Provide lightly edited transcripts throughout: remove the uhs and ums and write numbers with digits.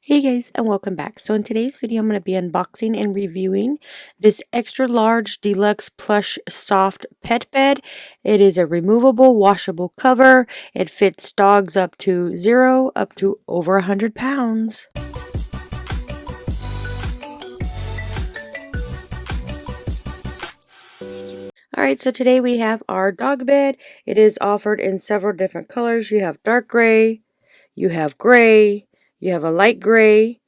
Hey guys, and welcome back. So in today's video I'm going to be unboxing and reviewing this extra large deluxe plush soft pet bed. It is a removable washable cover. It fits dogs up to 0 up to over 100 pounds. Alright, so today we have our dog bed. It is offered in several different colors. You have dark gray, you have gray, you have a light gray.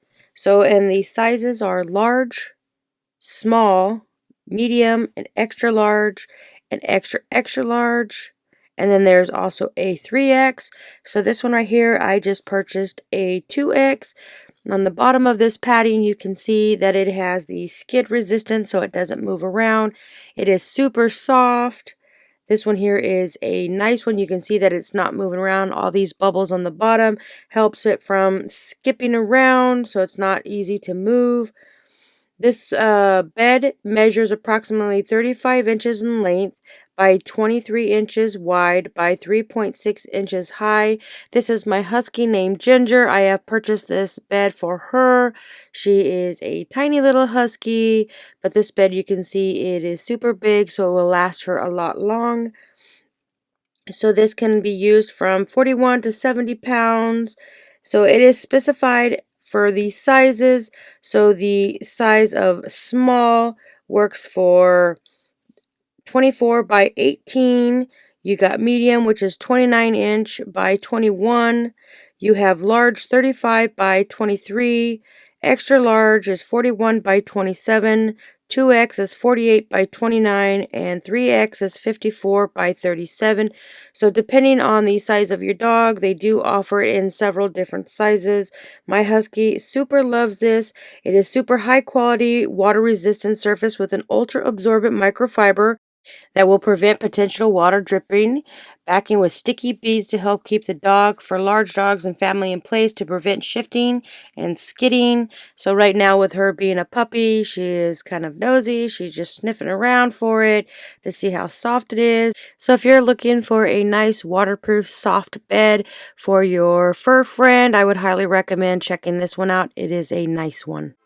And the sizes are large, small, medium, and extra large, and extra extra large. And then there's also a 3X. So this one right here, I just purchased a 2X. On the bottom of this padding, you can see that it has the skid resistance so it doesn't move around. It is super soft. This one here is a nice one. You can see that it's not moving around. All these bubbles on the bottom helps it from skipping around, so it's not easy to move. This bed measures approximately 35 inches in length by 23 inches wide by 3.6 inches high. This is my husky named Ginger. I have purchased this bed for her. She is a tiny little husky, but this bed, you can see it is super big, so it will last her a lot long. So this can be used from 41 to 70 pounds. So it is specified for the sizes. So the size of small works for 24 by 18. You got medium, which is 29 inch by 21. You have large, 35 by 23. Extra large is 41 by 27. 2X is 48 by 29, and 3X is 54 by 37. So depending on the size of your dog, they do offer it in several different sizes. My husky super loves this. It is super high quality, water resistant surface with an ultra absorbent microfiber that will prevent potential water dripping, backing with sticky beads to help keep the dog for large dogs and family in place to prevent shifting and skidding. So right now, with her being a puppy, she is kind of nosy. She's just sniffing around for it to see how soft it is. So if you're looking for a nice waterproof soft bed for your fur friend, I would highly recommend checking this one out. It is a nice one.